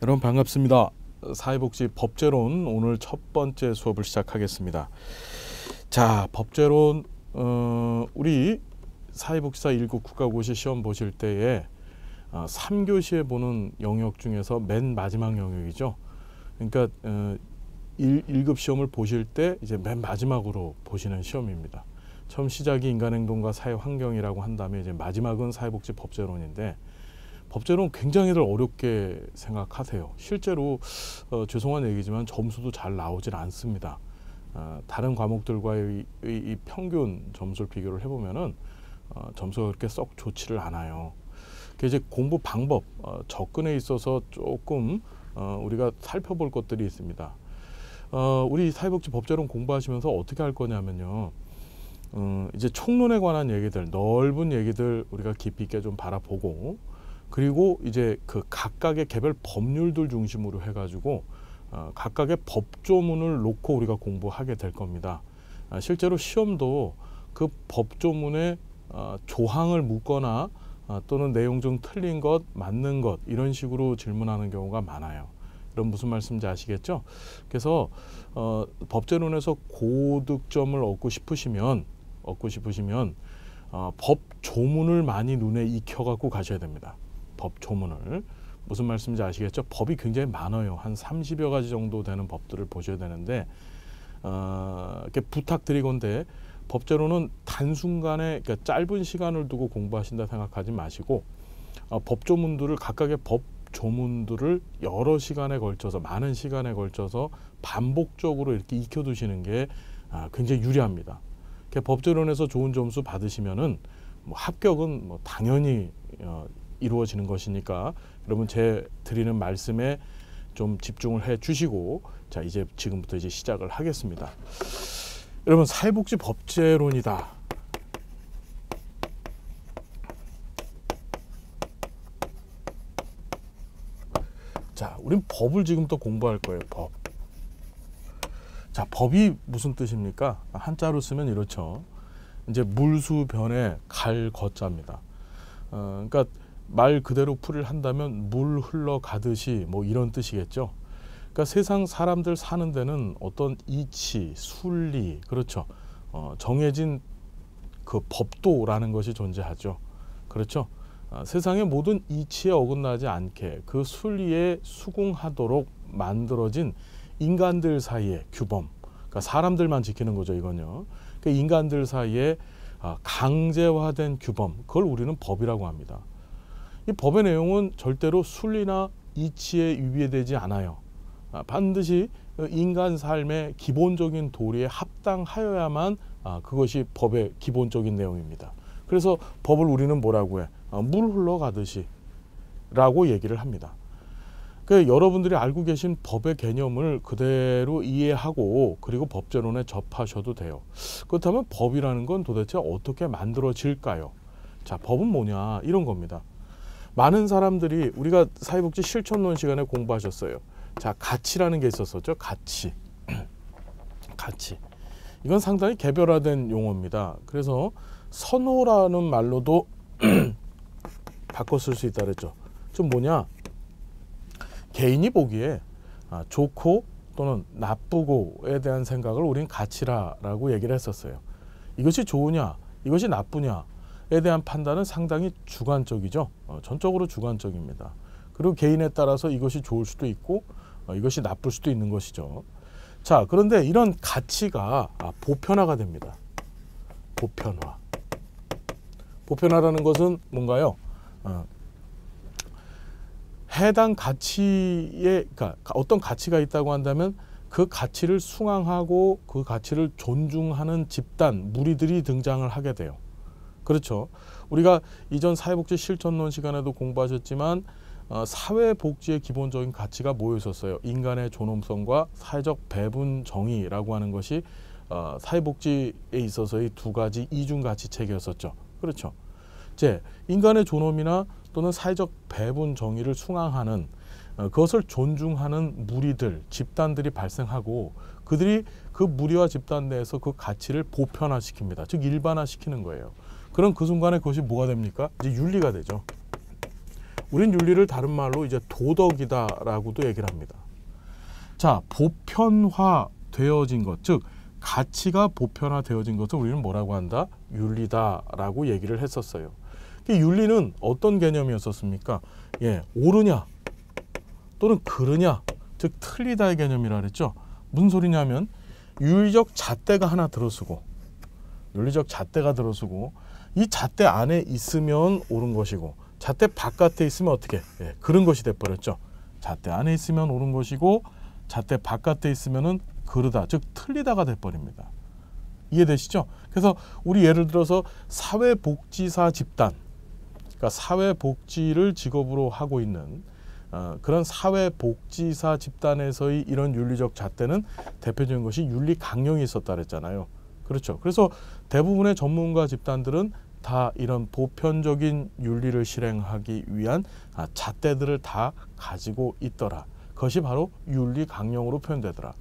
여러분 반갑습니다. 사회복지 법제론 오늘 첫 번째 수업을 시작하겠습니다. 자, 법제론 우리 사회복지사 1급 국가고시 시험 보실 때에 3교시에 보는 영역 중에서 맨 마지막 영역이죠. 그러니까 1급 시험을 보실 때 이제 맨 마지막으로 보시는 시험입니다. 처음 시작이 인간행동과 사회환경이라고 한 다음에 이제 마지막은 사회복지 법제론인데, 법제론 굉장히들 어렵게 생각하세요. 실제로 죄송한 얘기지만 점수도 잘 나오질 않습니다. 다른 과목들과의 이 평균 점수를 비교를 해보면은 점수가 그렇게 썩 좋지를 않아요. 이제 공부 방법, 접근에 있어서 조금 우리가 살펴볼 것들이 있습니다. 우리 사회복지 법제론 공부하시면서 어떻게 할 거냐면요. 이제 총론에 관한 얘기들, 넓은 얘기들 우리가 깊이 있게 좀 바라보고, 그리고 이제 그 각각의 개별 법률들 중심으로 해가지고 각각의 법조문을 놓고 우리가 공부하게 될 겁니다. 실제로 시험도 그 법조문에 조항을 묻거나 또는 내용 중 틀린 것, 맞는 것 이런 식으로 질문하는 경우가 많아요. 이런 무슨 말씀인지 아시겠죠? 그래서 법제론에서 고득점을 얻고 싶으시면 법조문을 많이 눈에 익혀갖고 가셔야 됩니다. 법조문을. 무슨 말씀인지 아시겠죠? 법이 굉장히 많아요. 한 30여 가지 정도 되는 법들을 보셔야 되는데, 이렇게 부탁드리건데 법제론은 단순간에, 그러니까 짧은 시간을 두고 공부하신다 생각하지 마시고 법조문들을, 각각의 법조문들을 여러 시간에 걸쳐서, 많은 시간에 걸쳐서 반복적으로 이렇게 익혀두시는 게 굉장히 유리합니다. 법제론에서 좋은 점수 받으시면은 합격은 당연히 이루어지는 것이니까 여러분 제 드리는 말씀에 좀 집중을 해 주시고, 자, 이제 지금부터 이제 시작을 하겠습니다. 여러분, 사회복지 법제론이다. 자, 우린 법을 지금부터 공부할 거예요. 법. 자, 법이 무슨 뜻입니까? 한자로 쓰면 이렇죠. 이제 물수변에 갈 거자입니다. 그러니까 말 그대로 풀이를 한다면 물 흘러가듯이 뭐 이런 뜻이겠죠. 그러니까 세상 사람들 사는 데는 어떤 이치, 순리, 그렇죠. 정해진 그 법도라는 것이 존재하죠. 그렇죠. 세상의 모든 이치에 어긋나지 않게 그 순리에 수긍하도록 만들어진 인간들 사이의 규범, 그러니까 사람들만 지키는 거죠, 이건요. 그러니까 인간들 사이에 강제화된 규범, 그걸 우리는 법이라고 합니다. 이 법의 내용은 절대로 순리나 이치에 위배되지 않아요. 반드시 인간 삶의 기본적인 도리에 합당하여야만 그것이 법의 기본적인 내용입니다. 그래서 법을 우리는 뭐라고 해? 물 흘러가듯이 라고 얘기를 합니다. 그러니까 여러분들이 알고 계신 법의 개념을 그대로 이해하고 그리고 법제론에 접하셔도 돼요. 그렇다면 법이라는 건 도대체 어떻게 만들어질까요? 자, 법은 뭐냐, 이런 겁니다. 많은 사람들이, 우리가 사회복지 실천론 시간에 공부하셨어요. 자, 가치라는 게 있었었죠. 가치. 가치. 이건 상당히 개별화된 용어입니다. 그래서 선호라는 말로도 바꿔 쓸 수 있다 그랬죠. 좀 뭐냐? 개인이 보기에 좋고 또는 나쁘고에 대한 생각을 우린 가치라고 얘기를 했었어요. 이것이 좋으냐, 이것이 나쁘냐에 대한 판단은 상당히 주관적이죠. 전적으로 주관적입니다. 그리고 개인에 따라서 이것이 좋을 수도 있고 이것이 나쁠 수도 있는 것이죠. 자, 그런데 이런 가치가 보편화가 됩니다. 보편화. 보편화라는 것은 뭔가요? 해당 가치에, 그러니까 어떤 가치가 있다고 한다면 그 가치를 숭앙하고 그 가치를 존중하는 집단, 무리들이 등장을 하게 돼요. 그렇죠. 우리가 이전 사회복지 실천론 시간에도 공부하셨지만 사회복지의 기본적인 가치가 뭐였었어요? 인간의 존엄성과 사회적 배분 정의라고 하는 것이 사회복지에 있어서의 두 가지 이중 가치책이었었죠. 그렇죠. 이제 인간의 존엄이나 또는 사회적 배분 정의를 숭앙하는, 그것을 존중하는 무리들, 집단들이 발생하고 그들이 그 무리와 집단 내에서 그 가치를 보편화시킵니다. 즉 일반화시키는 거예요. 그럼 그 순간에 그것이 뭐가 됩니까? 이제 윤리가 되죠. 우린 윤리를 다른 말로 이제 도덕이다라고도 얘기를 합니다. 자, 보편화되어진 것, 즉 가치가 보편화되어진 것을 우리는 뭐라고 한다? 윤리다라고 얘기를 했었어요. 윤리는 어떤 개념이었었습니까? 예, 옳으냐 또는 그르냐, 즉 틀리다의 개념이라 그랬죠. 무슨 소리냐면 윤리적 잣대가 하나 들어서고, 윤리적 잣대가 들어서고, 이 잣대 안에 있으면 옳은 것이고 잣대 바깥에 있으면 어떻게? 예, 그른 것이 돼버렸죠. 잣대 안에 있으면 옳은 것이고 잣대 바깥에 있으면은 그르다, 즉 틀리다가 돼버립니다. 이해되시죠? 그래서 우리 예를 들어서 사회복지사 집단, 그러니까 사회복지를 직업으로 하고 있는 그런 사회복지사 집단에서의 이런 윤리적 잣대는 대표적인 것이 윤리 강령이 있었다 그랬잖아요. 그렇죠. 그래서 대부분의 전문가 집단들은 다 이런 보편적인 윤리를 실행하기 위한 잣대들을 다 가지고 있더라. 그것이 바로 윤리 강령으로 표현되더라.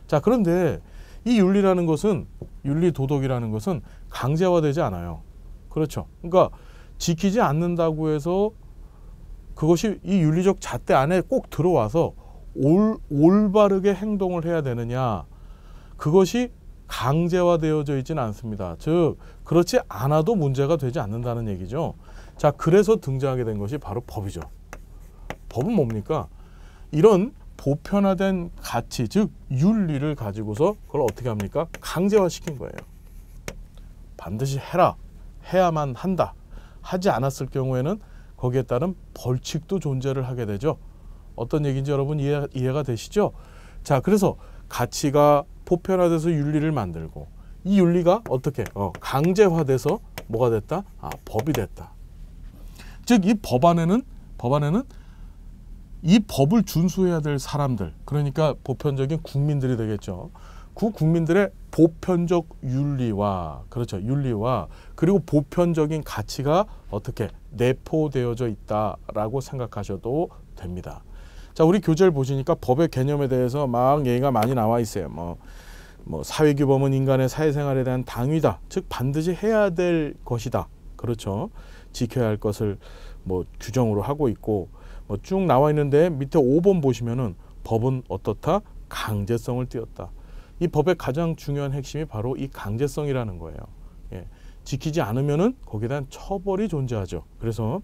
자, 그런데 이 윤리라는 것은, 윤리 도덕이라는 것은 강제화되지 않아요. 그렇죠. 그러니까 지키지 않는다고 해서 그것이 이 윤리적 잣대 안에 꼭 들어와서 올바르게 행동을 해야 되느냐, 그것이 강제화되어져 있지는 않습니다. 즉 그렇지 않아도 문제가 되지 않는다는 얘기죠. 자, 그래서 등장하게 된 것이 바로 법이죠. 법은 뭡니까? 이런 보편화된 가치, 즉 윤리를 가지고서 그걸 어떻게 합니까? 강제화시킨 거예요. 반드시 해라, 해야만 한다, 하지 않았을 경우에는 거기에 따른 벌칙도 존재를 하게 되죠. 어떤 얘기인지 여러분 이해가 되시죠? 자, 그래서 가치가 보편화돼서 윤리를 만들고, 이 윤리가 어떻게 강제화돼서 뭐가 됐다? 법이 됐다. 즉 이 법안에는 이 법을 준수해야 될 사람들, 그러니까 보편적인 국민들이 되겠죠. 그 국민들의 보편적 윤리와, 그렇죠, 윤리와 그리고 보편적인 가치가 어떻게 내포되어져 있다라고 생각하셔도 됩니다. 자, 우리 교재를 보시니까 법의 개념에 대해서 막 얘기가 많이 나와 있어요. 뭐 사회규범은 인간의 사회생활에 대한 당위다, 즉 반드시 해야 될 것이다. 그렇죠. 지켜야 할 것을 뭐 규정으로 하고 있고, 뭐 쭉 나와 있는데 밑에 5번 보시면은 법은 어떻다? 강제성을 띄었다. 이 법의 가장 중요한 핵심이 바로 이 강제성이라는 거예요. 예. 지키지 않으면은 거기에 대한 처벌이 존재하죠. 그래서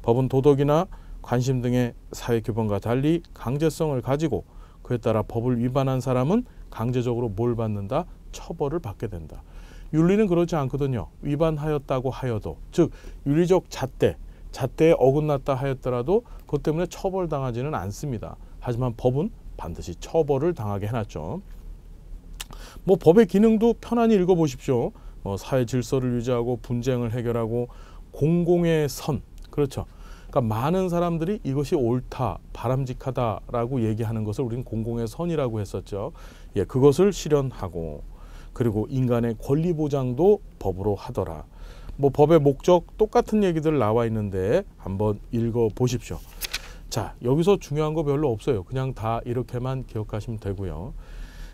법은 도덕이나 관심 등의 사회 규범과 달리 강제성을 가지고 그에 따라 법을 위반한 사람은 강제적으로 뭘 받는다? 처벌을 받게 된다. 윤리는 그렇지 않거든요. 위반하였다고 하여도, 즉 윤리적 잣대에 어긋났다 하였더라도 그것 때문에 처벌당하지는 않습니다. 하지만 법은 반드시 처벌을 당하게 해놨죠. 뭐 법의 기능도 편안히 읽어보십시오. 사회 질서를 유지하고 분쟁을 해결하고 공공의 선, 그렇죠. 그러니까 많은 사람들이 이것이 옳다, 바람직하다라고 얘기하는 것을 우리는 공공의 선이라고 했었죠. 예, 그것을 실현하고, 그리고 인간의 권리 보장도 법으로 하더라. 뭐 법의 목적 똑같은 얘기들 나와 있는데 한번 읽어 보십시오. 자, 여기서 중요한 거 별로 없어요. 그냥 다 이렇게만 기억하시면 되고요.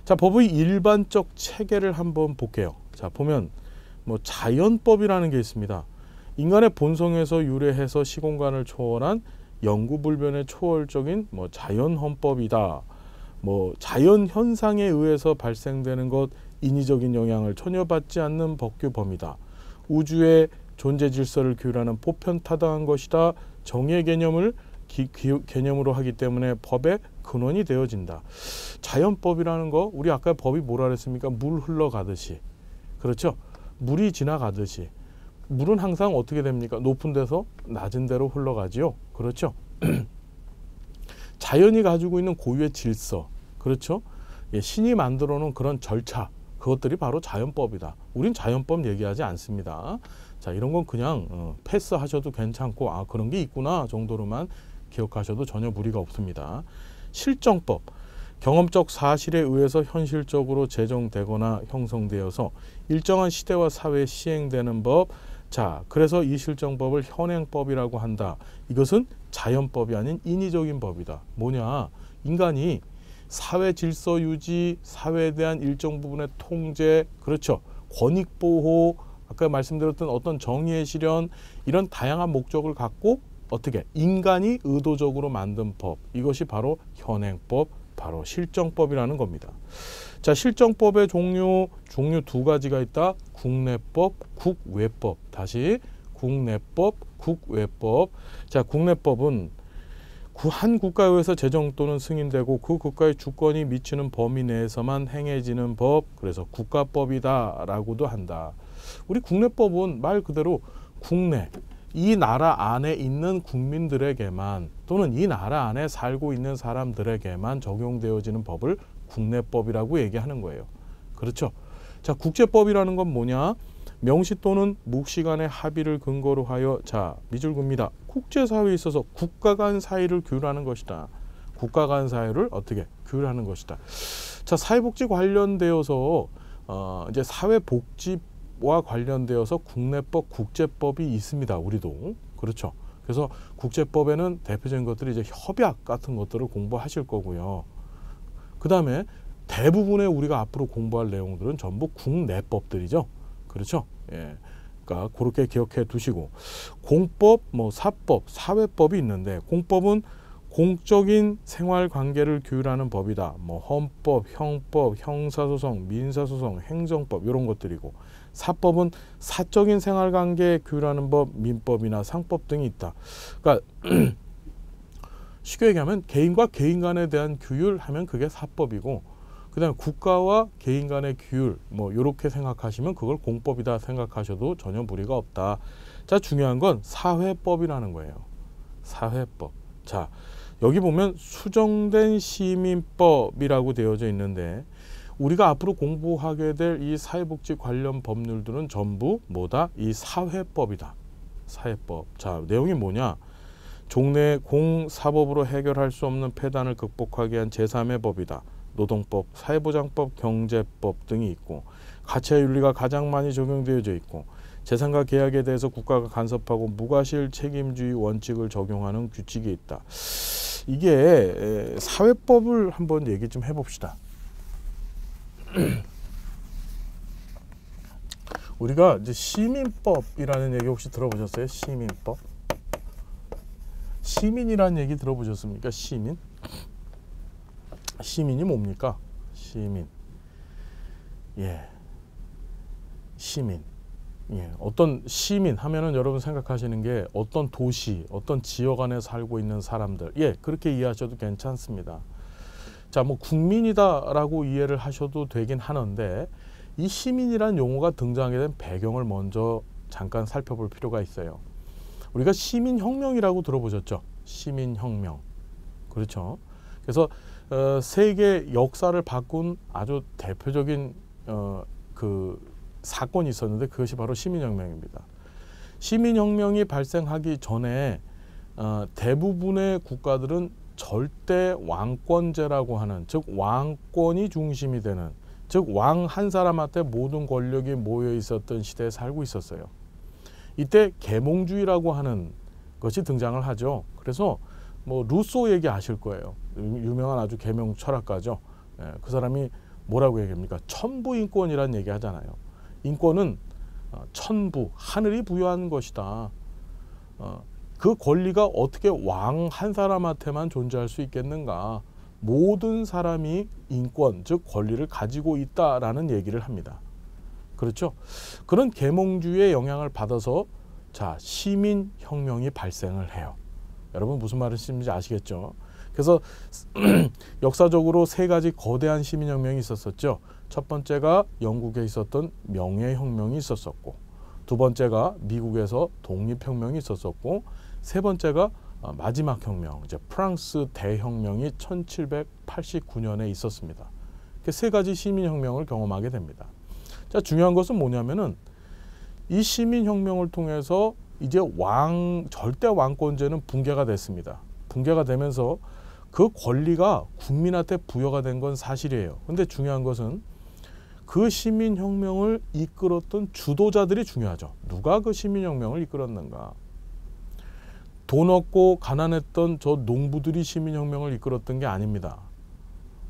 자, 법의 일반적 체계를 한번 볼게요. 자, 보면 뭐 자연법이라는 게 있습니다. 인간의 본성에서 유래해서 시공간을 초월한 영구불변의 초월적인 뭐 자연헌법이다. 뭐 자연 현상에 의해서 발생되는 것, 인위적인 영향을 전혀 받지 않는 법규범이다. 우주의 존재 질서를 규율하는 보편타당한 것이다. 정의의 개념을 개념으로 하기 때문에 법의 근원이 되어진다. 자연법이라는 거, 우리 아까 법이 뭐라 그랬습니까? 물 흘러가듯이. 그렇죠? 물이 지나가듯이. 물은 항상 어떻게 됩니까? 높은 데서 낮은 데로 흘러가지요. 그렇죠? 자연이 가지고 있는 고유의 질서, 그렇죠? 예, 신이 만들어 놓은 그런 절차, 그것들이 바로 자연법이다. 우린 자연법 얘기하지 않습니다. 자, 이런 건 그냥 패스하셔도 괜찮고, 아, 그런 게 있구나 정도로만 기억하셔도 전혀 무리가 없습니다. 실정법, 경험적 사실에 의해서 현실적으로 제정되거나 형성되어서 일정한 시대와 사회에 시행되는 법. 자, 그래서 이 실정법을 현행법이라고 한다. 이것은 자연법이 아닌 인위적인 법이다. 뭐냐? 인간이 사회 질서 유지, 사회에 대한 일정 부분의 통제, 그렇죠, 권익 보호, 아까 말씀드렸던 어떤 정의의 실현, 이런 다양한 목적을 갖고 어떻게 인간이 의도적으로 만든 법, 이것이 바로 현행법, 바로 실정법이라는 겁니다. 자, 실정법의 종류 두 가지가 있다. 국내법, 국외법. 다시 국내법, 국외법. 자, 국내법은 한 국가에 의해서 제정 또는 승인되고 그 국가의 주권이 미치는 범위 내에서만 행해지는 법, 그래서 국가법이다 라고도 한다. 우리 국내법은 말 그대로 국내, 이 나라 안에 있는 국민들에게만 또는 이 나라 안에 살고 있는 사람들에게만 적용되어지는 법을 국내법이라고 얘기하는 거예요. 그렇죠? 자, 국제법이라는 건 뭐냐? 명시 또는 묵시 간의 합의를 근거로 하여, 자, 미줄급니다. 국제사회에 있어서 국가 간 사이를 규율하는 것이다. 국가 간 사이를 어떻게 규율하는 것이다. 자, 사회복지 관련되어서 이제 사회복지와 관련되어서 국내법, 국제법이 있습니다. 우리도. 그렇죠. 그래서 국제법에는 대표적인 것들이 이제 협약 같은 것들을 공부하실 거고요. 그 다음에 대부분의 우리가 앞으로 공부할 내용들은 전부 국내법들이죠. 그렇죠. 예. 그러니까 그렇게 기억해 두시고, 공법, 뭐 사법, 사회법이 있는데, 공법은 공적인 생활 관계를 규율하는 법이다. 뭐 헌법, 형법, 형사소송, 민사소송, 행정법 이런 것들이고, 사법은 사적인 생활 관계 규율하는 법, 민법이나 상법 등이 있다. 그러니까 쉽게 얘기하면 개인과 개인 간에 대한 규율하면 그게 사법이고, 그 다음에 국가와 개인 간의 규율, 뭐 이렇게 생각하시면 그걸 공법이다 생각하셔도 전혀 무리가 없다. 자, 중요한 건 사회법이라는 거예요. 사회법. 자, 여기 보면 수정된 시민법이라고 되어져 있는데, 우리가 앞으로 공부하게 될 이 사회복지 관련 법률들은 전부 뭐다? 이 사회법이다. 사회법. 자, 내용이 뭐냐? 종래 공사법으로 해결할 수 없는 폐단을 극복하기 위한 제3의 법이다. 노동법, 사회보장법, 경제법 등이 있고, 가치와 윤리가 가장 많이 적용되어져 있고, 재산과 계약에 대해서 국가가 간섭하고 무과실 책임주의 원칙을 적용하는 규칙이 있다. 이게 사회법을 한번 얘기 좀 해봅시다. 우리가 이제 시민법이라는 얘기 혹시 들어보셨어요? 시민법? 시민이라는 얘기 들어보셨습니까? 시민? 시민이 뭡니까? 시민. 예. 시민. 예. 어떤 시민 하면은 여러분 생각하시는 게 어떤 도시, 어떤 지역 안에 살고 있는 사람들. 예. 그렇게 이해하셔도 괜찮습니다. 자, 뭐 국민이다라고 이해를 하셔도 되긴 하는데, 이 시민이라는 용어가 등장하게 된 배경을 먼저 잠깐 살펴볼 필요가 있어요. 우리가 시민혁명이라고 들어보셨죠? 시민혁명. 그렇죠? 그래서 세계 역사를 바꾼 아주 대표적인 그 사건이 있었는데, 그것이 바로 시민혁명입니다. 시민혁명이 발생하기 전에 대부분의 국가들은 절대 왕권제라고 하는, 즉 왕권이 중심이 되는, 즉 왕 한 사람한테 모든 권력이 모여 있었던 시대에 살고 있었어요. 이때 계몽주의라고 하는 것이 등장을 하죠. 그래서 뭐 루소 얘기 아실 거예요. 유명한 아주 계명 철학가죠. 예, 그 사람이 뭐라고 얘기합니까? 천부인권이라는 얘기 하잖아요. 인권은 천부, 하늘이 부여한 것이다. 그 권리가 어떻게 왕 한 사람한테만 존재할 수 있겠는가? 모든 사람이 인권, 즉 권리를 가지고 있다라는 얘기를 합니다. 그렇죠? 그런 계몽주의의 영향을 받아서, 자, 시민혁명이 발생을 해요. 여러분 무슨 말인지 아시겠죠? 그래서 역사적으로 세 가지 거대한 시민혁명이 있었었죠. 첫 번째가 영국에 있었던 명예혁명이 있었었고, 두 번째가 미국에서 독립혁명이 있었었고, 세 번째가 마지막 혁명, 이제 프랑스 대혁명이 1789년에 있었습니다. 세 가지 시민혁명을 경험하게 됩니다. 자, 중요한 것은 뭐냐면은 이 시민혁명을 통해서 이제 절대 왕권제는 붕괴가 됐습니다. 붕괴가 되면서 그 권리가 국민한테 부여가 된 건 사실이에요. 근데 중요한 것은 그 시민혁명을 이끌었던 주도자들이 중요하죠. 누가 그 시민혁명을 이끌었는가? 돈 없고 가난했던 저 농부들이 시민혁명을 이끌었던 게 아닙니다.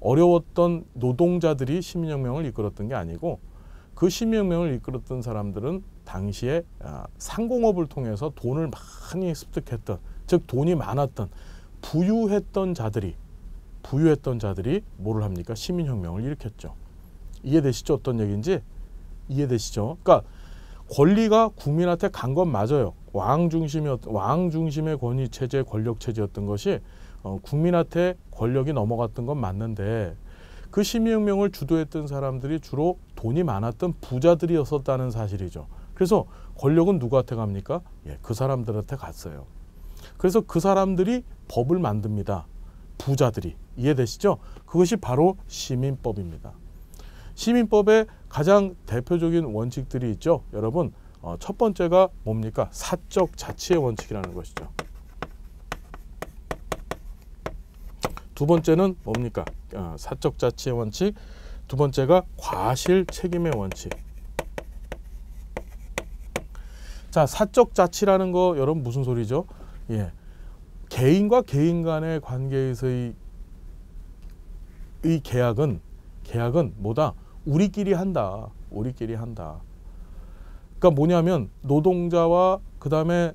어려웠던 노동자들이 시민혁명을 이끌었던 게 아니고, 그 시민혁명을 이끌었던 사람들은 당시에 상공업을 통해서 돈을 많이 습득했던 즉 돈이 많았던 부유했던 자들이 뭐를 합니까? 시민혁명을 일으켰죠. 이해되시죠? 어떤 얘기인지 이해되시죠? 그러니까 권리가 국민한테 간 건 맞아요. 왕 중심의 권위 체제, 권력 체제였던 것이 국민한테 권력이 넘어갔던 건 맞는데 그 시민혁명을 주도했던 사람들이 주로 돈이 많았던 부자들이었었다는 사실이죠. 그래서 권력은 누구한테 갑니까? 예, 그 사람들한테 갔어요. 그래서 그 사람들이 법을 만듭니다. 부자들이. 이해되시죠? 그것이 바로 시민법입니다. 시민법의 가장 대표적인 원칙들이 있죠. 여러분, 첫 번째가 뭡니까? 사적 자치의 원칙이라는 것이죠. 두 번째는 뭡니까? 사적 자치의 원칙. 두 번째가 과실 책임의 원칙. 자, 사적 자치라는 거 여러분 무슨 소리죠? 예, 개인과 개인 간의 관계에서의 계약은 뭐다? 우리끼리 한다. 그러니까 뭐냐면 노동자와 그 다음에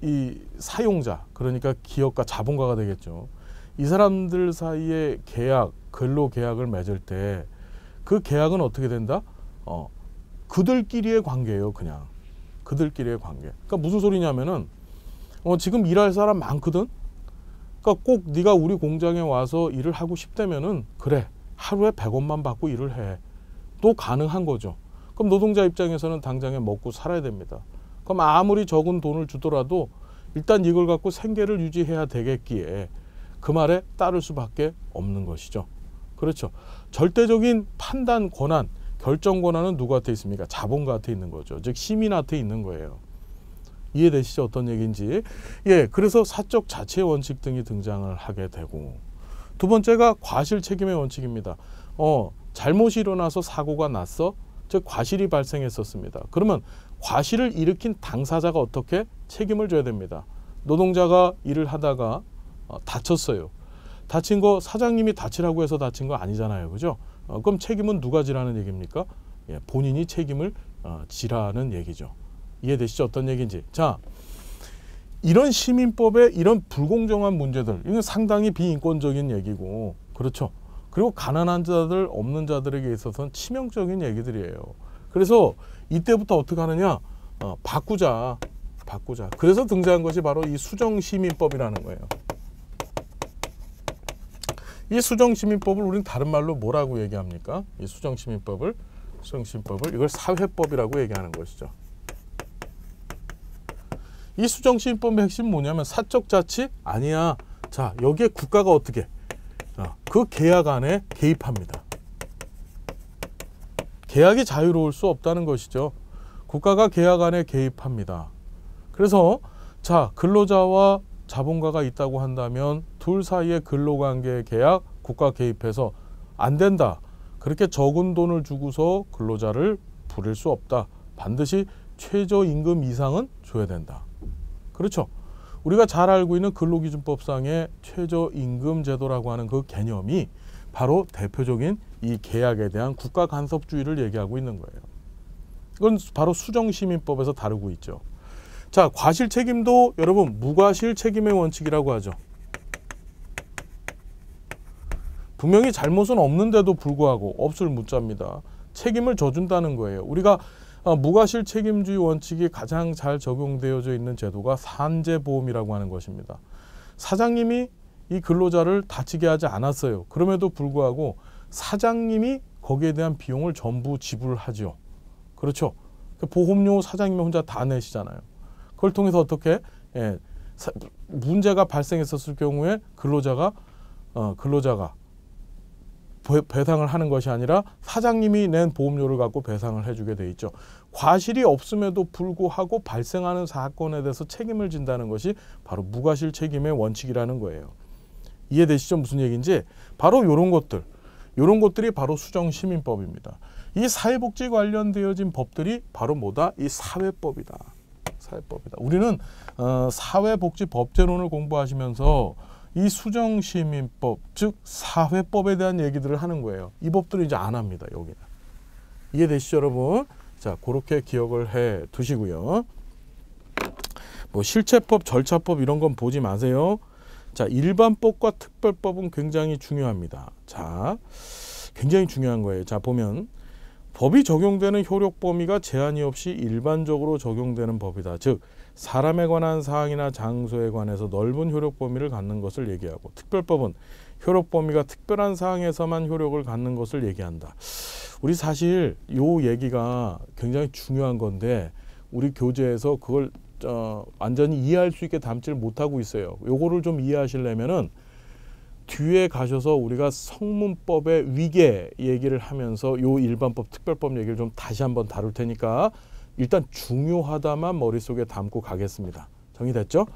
이 사용자, 그러니까 기업가, 자본가가 되겠죠. 이 사람들 사이에 계약, 근로 계약을 맺을 때 그 계약은 어떻게 된다? 그들끼리의 관계예요. 그냥 그들끼리의 관계. 그러니까 무슨 소리냐면은 지금 일할 사람 많거든. 그러니까 꼭 네가 우리 공장에 와서 일을 하고 싶다면은 그래, 하루에 100원만 받고 일을 해. 또 가능한 거죠. 그럼 노동자 입장에서는 당장에 먹고 살아야 됩니다. 그럼 아무리 적은 돈을 주더라도 일단 이걸 갖고 생계를 유지해야 되겠기에 그 말에 따를 수밖에 없는 것이죠. 그렇죠. 절대적인 판단 권한, 결정 권한은 누구한테 있습니까? 자본가한테 있는 거죠. 즉 시민한테 있는 거예요. 이해되시죠? 어떤 얘기인지. 예, 그래서 사적 자치의 원칙 등이 등장을 하게 되고, 두 번째가 과실 책임의 원칙입니다. 잘못이 일어나서 사고가 났어. 즉 과실이 발생했었습니다. 그러면 과실을 일으킨 당사자가 어떻게 책임을 져야 됩니다. 노동자가 일을 하다가 다쳤어요. 다친 거 사장님이 다치라고 해서 다친 거 아니잖아요. 그죠? 그럼 책임은 누가 지라는 얘기입니까? 예, 본인이 책임을 지라는 얘기죠. 이해되시죠? 어떤 얘기인지. 자, 이런 시민법의 이런 불공정한 문제들, 이건 상당히 비인권적인 얘기고, 그렇죠? 그리고 가난한 자들, 없는 자들에게 있어서는 치명적인 얘기들이에요. 그래서 이때부터 어떻게 하느냐? 바꾸자. 그래서 등장한 것이 바로 이 수정시민법이라는 거예요. 이 수정시민법을 우리는 다른 말로 뭐라고 얘기합니까? 이 수정시민법을 이걸 사회법이라고 얘기하는 것이죠. 이 수정시민법의 핵심은 뭐냐면 사적 자치? 아니야. 자, 여기에 국가가 어떻게? 그 계약 안에 개입합니다. 계약이 자유로울 수 없다는 것이죠. 국가가 계약 안에 개입합니다. 그래서 자, 근로자와 자본가가 있다고 한다면 둘 사이의 근로관계의 계약, 국가 개입해서 안 된다. 그렇게 적은 돈을 주고서 근로자를 부릴 수 없다. 반드시 최저임금 이상은 줘야 된다. 그렇죠. 우리가 잘 알고 있는 근로기준법상의 최저임금 제도라고 하는 그 개념이 바로 대표적인 이 계약에 대한 국가 간섭주의를 얘기하고 있는 거예요. 이건 바로 수정시민법에서 다루고 있죠. 자, 과실 책임도 여러분 무과실 책임의 원칙이라고 하죠. 분명히 잘못은 없는데도 불구하고 없을 문자입니다. 책임을 져준다는 거예요. 우리가 무과실 책임주의 원칙이 가장 잘 적용되어져 있는 제도가 산재보험이라고 하는 것입니다. 사장님이 이 근로자를 다치게 하지 않았어요. 그럼에도 불구하고 사장님이 거기에 대한 비용을 전부 지불하죠. 그렇죠. 보험료 사장님이 혼자 다 내시잖아요. 그걸 통해서 어떻게 문제가 발생했었을 경우에 근로자가 배상을 하는 것이 아니라 사장님이 낸 보험료를 갖고 배상을 해주게 돼 있죠. 과실이 없음에도 불구하고 발생하는 사건에 대해서 책임을 진다는 것이 바로 무과실 책임의 원칙이라는 거예요. 이해되시죠? 무슨 얘기인지. 바로 이런 것들이 바로 수정시민법입니다. 이 사회복지 관련되어진 법들이 바로 뭐다? 이 사회법이다. 우리는 사회복지법제론을 공부하시면서 이 수정시민법, 즉 사회법에 대한 얘기들을 하는 거예요. 이 법들은 이제 안 합니다. 여기는. 이해되시죠, 여러분? 자, 그렇게 기억을 해 두시고요. 뭐 실체법, 절차법 이런 건 보지 마세요. 자, 일반법과 특별법은 굉장히 중요합니다. 자, 굉장히 중요한 거예요. 자, 보면 법이 적용되는 효력 범위가 제한이 없이 일반적으로 적용되는 법이다. 즉 사람에 관한 사항이나 장소에 관해서 넓은 효력 범위를 갖는 것을 얘기하고, 특별법은 효력 범위가 특별한 사항에서만 효력을 갖는 것을 얘기한다. 우리 사실 요 얘기가 굉장히 중요한 건데 우리 교재에서 그걸 완전히 이해할 수 있게 담지를 못하고 있어요. 요거를 좀 이해하시려면은 뒤에 가셔서 우리가 성문법의 위계 얘기를 하면서 요 일반법, 특별법 얘기를 좀 다시 한번 다룰 테니까 일단 중요하다만 머릿속에 담고 가겠습니다. 정리됐죠?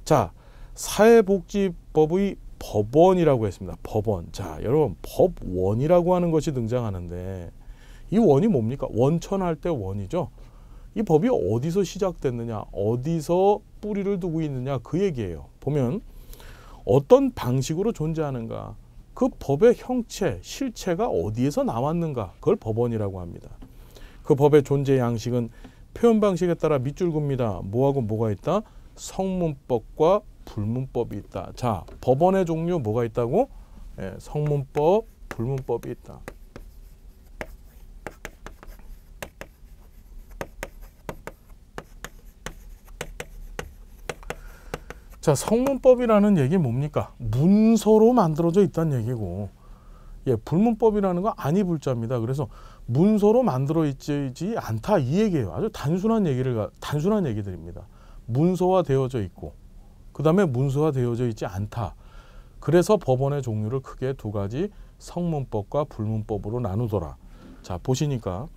자, 사회복지법의 법원이라고 했습니다. 법원. 자, 여러분 법원이라고 하는 것이 등장하는데 이 원이 뭡니까? 원천할 때 원이죠. 이 법이 어디서 시작됐느냐, 어디서 뿌리를 두고 있느냐, 그 얘기예요. 보면 어떤 방식으로 존재하는가, 그 법의 형체, 실체가 어디에서 나왔는가, 그걸 법원이라고 합니다. 그 법의 존재 양식은 표현 방식에 따라 밑줄 긋습니다. 뭐하고 뭐가 있다? 성문법과 불문법이 있다. 자, 법원의 종류 뭐가 있다고? 성문법, 불문법이 있다. 자, 성문법이라는 얘기 뭡니까? 문서로 만들어져 있다는 얘기고, 불문법이라는 건 아니 불자입니다. 그래서 문서로 만들어 있지 않다 이 얘기예요. 아주 단순한 얘기들입니다. 문서화되어져 있고, 그 다음에 문서화되어져 있지 않다. 그래서 법원의 종류를 크게 두 가지, 성문법과 불문법으로 나누더라. 자, 보시니까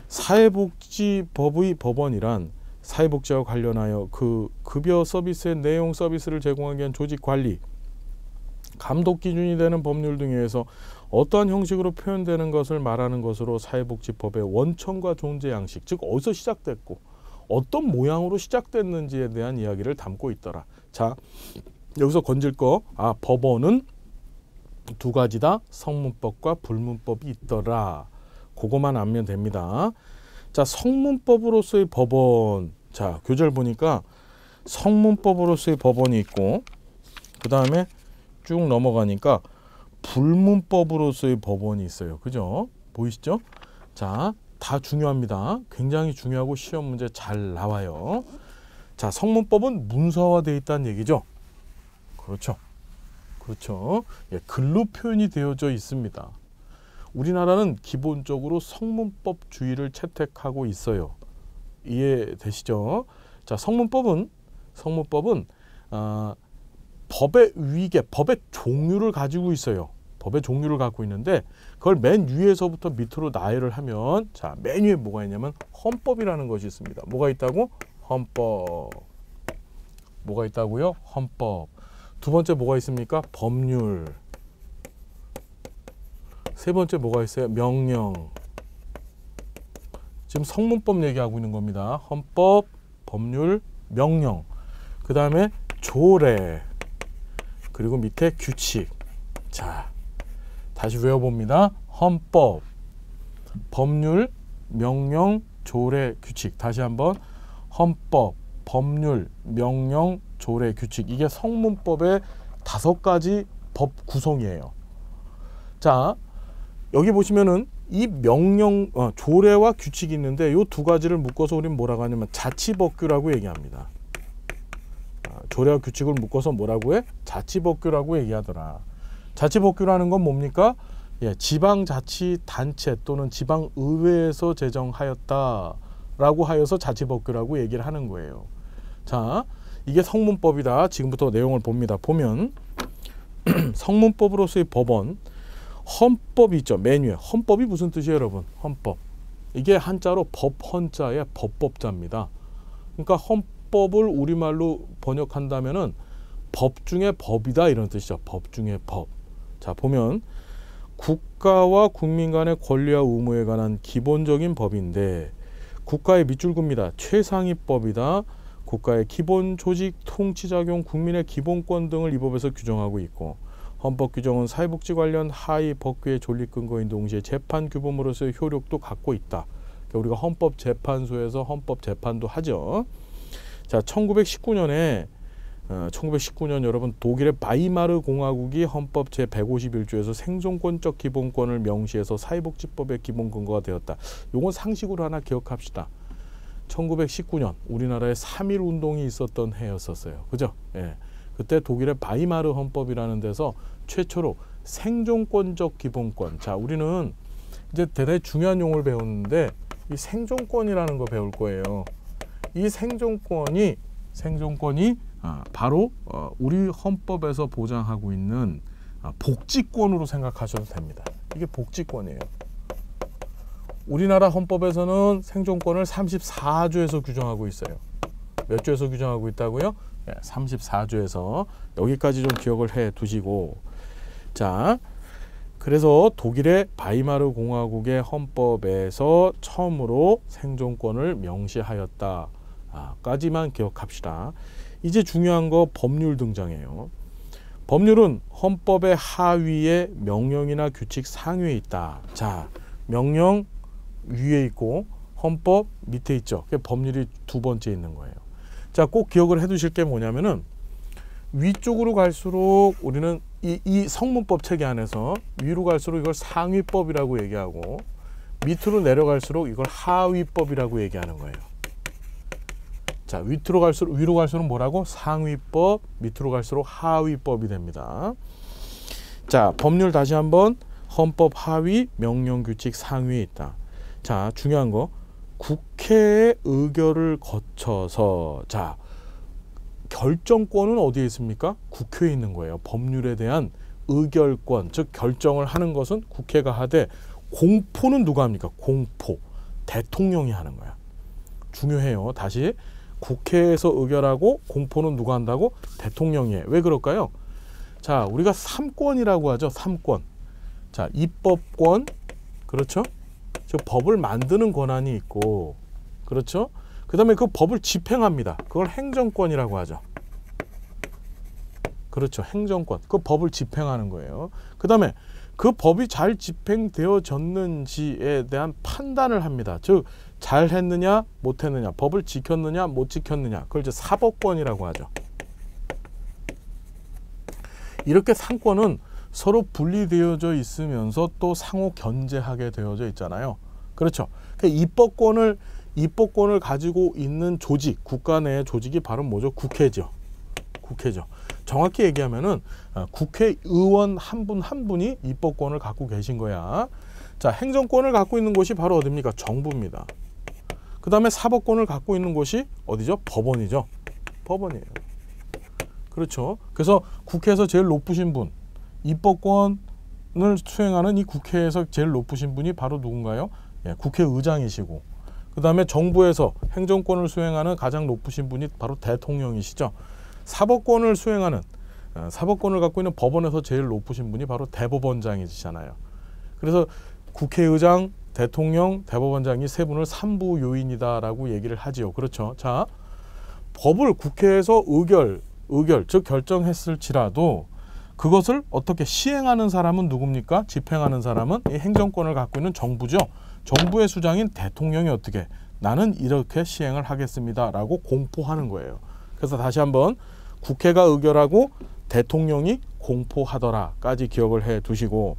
사회복지법의 법원이란 사회복지와 관련하여 그 급여 서비스의 내용 서비스를 제공하기 위한 조직 관리, 감독 기준이 되는 법률 등에 의해서 어떠한 형식으로 표현되는 것을 말하는 것으로 사회복지법의 원천과 존재 양식, 즉 어디서 시작됐고 어떤 모양으로 시작됐는지에 대한 이야기를 담고 있더라. 자, 여기서 건질 거, 법원은 두 가지다. 성문법과 불문법이 있더라. 그거만 알면 됩니다. 자, 성문법으로서의 법원. 자, 교재를 보니까 성문법으로서의 법원이 있고, 그 다음에 쭉 넘어가니까 불문법으로서의 법원이 있어요. 그죠? 보이시죠? 자, 다 중요합니다. 굉장히 중요하고 시험 문제 잘 나와요. 자, 성문법은 문서화되어 있다는 얘기죠. 그렇죠. 그렇죠. 글로 표현이 되어져 있습니다. 우리나라는 기본적으로 성문법주의를 채택하고 있어요. 이해되시죠? 자, 성문법은 법의 위계, 법의 종류를 가지고 있어요. 법의 종류를 갖고 있는데 그걸 맨 위에서부터 밑으로 나열을 하면, 자, 맨 위에 뭐가 있냐면 헌법이라는 것이 있습니다. 뭐가 있다고? 헌법. 뭐가 있다고요? 헌법. 두 번째 뭐가 있습니까? 법률. 세 번째 뭐가 있어요? 명령. 지금 성문법 얘기하고 있는 겁니다. 헌법, 법률, 명령. 그 다음에 조례. 그리고 밑에 규칙. 자, 다시 외워봅니다. 헌법, 법률, 명령, 조례, 규칙. 다시 한번. 헌법, 법률, 명령, 조례, 규칙. 이게 성문법의 5가지 법 구성이에요. 자, 여기 보시면은 이 명령, 조례와 규칙이 있는데 이 두 가지를 묶어서 우리는 뭐라고 하냐면 자치법규라고 얘기합니다. 조례와 규칙을 묶어서 뭐라고 해? 자치법규라고 얘기하더라. 자치법규라는 건 뭡니까? 지방자치단체 또는 지방의회에서 제정하였다라고 하여서 자치법규라고 얘기를 하는 거예요. 자, 이게 성문법이다. 지금부터 내용을 봅니다. 보면 성문법으로서의 법원, 헌법이 있죠. 맨 위에. 헌법이 무슨 뜻이에요, 여러분? 헌법. 이게 한자로 법헌자의 법법자입니다. 그러니까 헌법을 우리말로 번역한다면은 법 중에 법이다 이런 뜻이죠. 법 중에 법. 자, 보면 국가와 국민 간의 권리와 의무에 관한 기본적인 법인데 국가의 밑줄 긋습니다. 최상위법이다. 국가의 기본 조직, 통치작용, 국민의 기본권 등을 이 법에서 규정하고 있고, 헌법 규정은 사회복지 관련 하위 법규의 존립 근거인 동시에 재판 규범으로서의 효력도 갖고 있다. 그러니까 우리가 헌법재판소에서 헌법재판도 하죠. 자, 1919년 여러분 독일의 바이마르 공화국이 헌법 제151조에서 생존권적 기본권을 명시해서 사회복지법의 기본 근거가 되었다. 요건 상식으로 하나 기억합시다. 1919년 우리나라에 3.1 운동이 있었던 해였었어요. 그죠? 예. 그때 독일의 바이마르 헌법이라는 데서 최초로 생존권적 기본권. 자, 우리는 이제 대단히 중요한 용어를 배우는데 이 생존권이라는 거 배울 거예요. 이 생존권이 바로 우리 헌법에서 보장하고 있는 복지권으로 생각하셔도 됩니다. 이게 복지권이에요. 우리나라 헌법에서는 생존권을 34조에서 규정하고 있어요. 몇 조에서 규정하고 있다고요? 34조에서. 여기까지 좀 기억을 해 두시고, 자, 그래서 독일의 바이마르 공화국의 헌법에서 처음으로 생존권을 명시하였다. 까지만 기억합시다. 이제 중요한 거 법률 등장해요. 법률은 헌법의 하위에 명령이나 규칙 상위에 있다. 자, 명령 위에 있고 헌법 밑에 있죠. 법률이 두 번째 있는 거예요. 자, 꼭 기억을 해 두실 게 뭐냐면은 위쪽으로 갈수록 우리는 이 성문법 체계 안에서 위로 갈수록 이걸 상위법이라고 얘기하고 밑으로 내려갈수록 이걸 하위법이라고 얘기하는 거예요. 자, 위로 갈수록 뭐라고? 상위법, 밑으로 갈수록 하위법이 됩니다. 자, 법률 다시 한번 헌법 하위, 명령 규칙 상위에 있다. 자, 중요한 거 국회의 의결을 거쳐서, 자, 결정권은 어디에 있습니까? 국회에 있는 거예요. 법률에 대한 의결권, 즉 결정을 하는 것은 국회가 하되 공포는 누가 합니까? 공포, 대통령이 하는 거야. 중요해요. 다시 국회에서 의결하고 공포는 누가 한다고? 대통령이 해. 왜 그럴까요? 자, 우리가 3권이라고 하죠. 3권. 자, 입법권, 그렇죠? 즉 법을 만드는 권한이 있고, 그렇죠? 그 다음에 그 법을 집행합니다. 그걸 행정권이라고 하죠. 그렇죠. 행정권. 그 법을 집행하는 거예요. 그 다음에 그 법이 잘 집행되어졌는지에 대한 판단을 합니다. 즉 잘했느냐 못했느냐, 법을 지켰느냐 못 지켰느냐, 그걸 이제 사법권이라고 하죠. 이렇게 3권은 서로 분리되어져 있으면서 또 상호 견제하게 되어져 있잖아요. 그렇죠. 그러니까 입법권을 가지고 있는 조직, 국가 내의 조직이 바로 뭐죠? 국회죠. 국회죠. 정확히 얘기하면은 국회의원 한 분 한 분이 입법권을 갖고 계신 거야. 자, 행정권을 갖고 있는 곳이 바로 어디입니까? 정부입니다. 그 다음에 사법권을 갖고 있는 곳이 어디죠? 법원이죠. 법원이에요. 그렇죠. 그래서 국회에서 제일 높으신 분, 입법권을 수행하는 이 국회에서 제일 높으신 분이 바로 누군가요? 예, 국회의장이시고, 그 다음에 정부에서 행정권을 수행하는 가장 높으신 분이 바로 대통령이시죠. 사법권을 수행하는, 사법권을 갖고 있는 법원에서 제일 높으신 분이 바로 대법원장이시잖아요. 그래서 국회의장, 대통령, 대법원장이 세 분을 삼부 요인이다라고 얘기를 하지요. 그렇죠. 자, 법을 국회에서 의결, 즉 결정했을지라도 그것을 어떻게 시행하는 사람은 누굽니까? 집행하는 사람은 이 행정권을 갖고 있는 정부죠. 정부의 수장인 대통령이 어떻게, 나는 이렇게 시행을 하겠습니다라고 공포하는 거예요. 그래서 다시 한번 국회가 의결하고 대통령이 공포하더라까지 기억을 해 두시고,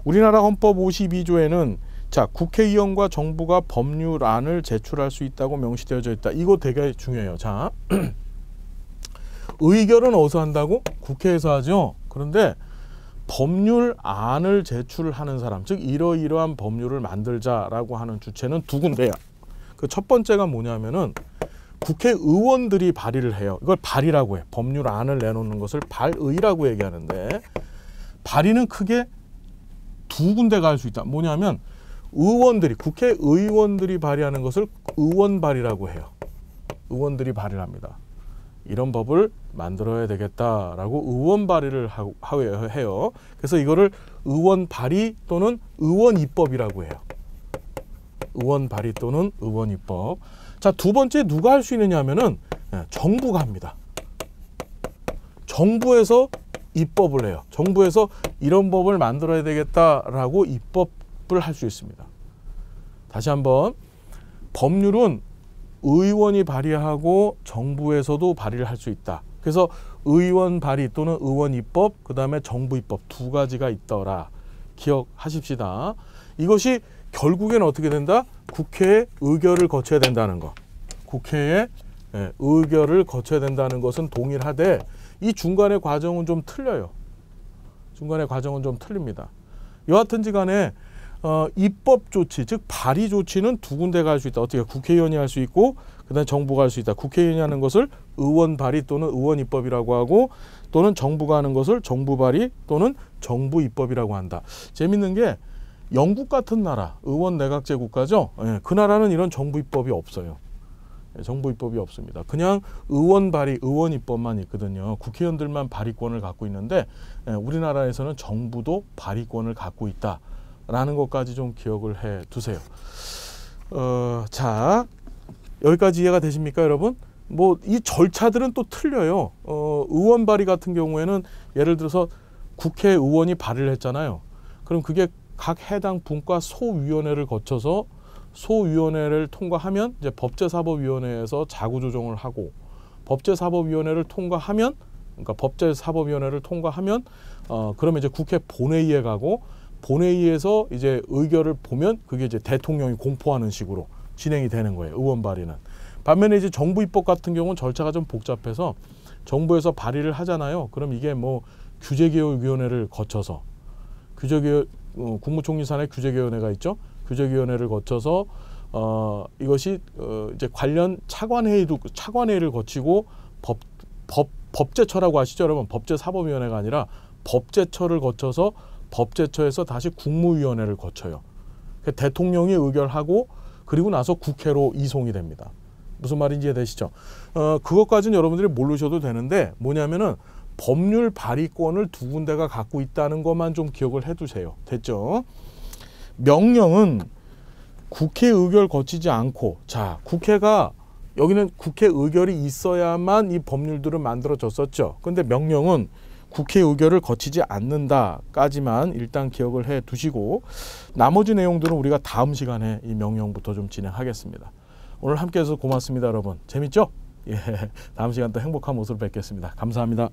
우리나라 헌법 52조에는 자, 국회의원과 정부가 법률안을 제출할 수 있다고 명시되어져 있다. 이거 되게 중요해요. 자, 의결은 어디서 한다고? 국회에서 하죠. 그런데 법률안을 제출하는 사람, 즉 이러이러한 법률을 만들자라고 하는 주체는 두 군데야. 그 첫 번째가 뭐냐면은 국회의원들이 발의를 해요. 이걸 발의라고 해. 법률안을 내놓는 것을 발의라고 얘기하는데, 발의는 크게 두 군데가 할 수 있다. 뭐냐면 의원들이, 국회의원들이 발의하는 것을 의원 발의라고 해요. 의원들이 발의를 합니다. 이런 법을 만들어야 되겠다라고 의원 발의를 해요. 그래서 이거를 의원 발의 또는 의원 입법이라고 해요. 의원 발의 또는 의원 입법. 자, 두 번째 누가 할 수 있느냐 하면은 정부가 합니다. 정부에서 입법을 해요. 정부에서 이런 법을 만들어야 되겠다라고 입법을 할 수 있습니다. 다시 한번, 법률은 의원이 발의하고 정부에서도 발의를 할 수 있다. 그래서 의원 발의 또는 의원 입법, 그 다음에 정부 입법 두 가지가 있더라. 기억하십시다. 이것이 결국에는 어떻게 된다? 국회에 의결을 거쳐야 된다는 거. 국회에 의결을 거쳐야 된다는 것은 동일하되 이 중간의 과정은 좀 틀려요. 중간의 과정은 좀 틀립니다. 여하튼지 간에 입법 조치, 즉 발의 조치는 두 군데가 할 수 있다. 어떻게 국회의원이 할 수 있고 그다음에 정부가 할 수 있다. 국회의원이 하는 것을 의원 발의 또는 의원 입법이라고 하고 또는 정부가 하는 것을 정부 발의 또는 정부 입법이라고 한다. 재밌는 게 영국 같은 나라, 의원 내각제 국가죠. 그 나라는 이런 정부 입법이 없어요. 정부 입법이 없습니다. 그냥 의원 발의, 의원 입법만 있거든요. 국회의원들만 발의권을 갖고 있는데 우리나라에서는 정부도 발의권을 갖고 있다라는 것까지 좀 기억을 해 두세요. 자, 여기까지 이해가 되십니까, 여러분? 뭐 이 절차들은 또 틀려요. 의원 발의 같은 경우에는 예를 들어서 국회의원이 발의를 했잖아요. 그럼 그게 각 해당 분과 소위원회를 거쳐서 소위원회를 통과하면 이제 법제사법위원회에서 자구조정을 하고 법제사법위원회를 통과하면 그러니까 법제사법위원회를 통과하면 그러면 이제 국회 본회의에 가고 본회의에서 이제 의결을 보면 그게 이제 대통령이 공포하는 식으로 진행이 되는 거예요. 의원 발의는. 반면에 이제 정부 입법 같은 경우는 절차가 좀 복잡해서 정부에서 발의를 하잖아요. 그럼 이게 뭐 규제개혁위원회를 거쳐서 국무총리 산하에 규제개혁위원회가 있죠. 규제위원회를 거쳐서 이것이 이제 관련 차관회의를 거치고 법제처라고 아시죠, 여러분? 법제사법위원회가 아니라 법제처를 거쳐서 법제처에서 다시 국무위원회를 거쳐요. 대통령이 의결하고 그리고 나서 국회로 이송이 됩니다. 무슨 말인지 이해되시죠? 그것까지는 여러분들이 모르셔도 되는데 뭐냐면은 법률 발의권을 두 군데가 갖고 있다는 것만 좀 기억을 해두세요. 됐죠? 명령은 국회 의결 거치지 않고, 자, 국회가 여기는 국회 의결이 있어야만 이 법률들은 만들어졌었죠. 근데 명령은 국회 의결을 거치지 않는다까지만 일단 기억을 해 두시고 나머지 내용들은 우리가 다음 시간에 이 명령부터 좀 진행하겠습니다. 오늘 함께 해서 고맙습니다, 여러분. 재밌죠? 예, 다음 시간 또 행복한 모습으로 뵙겠습니다. 감사합니다.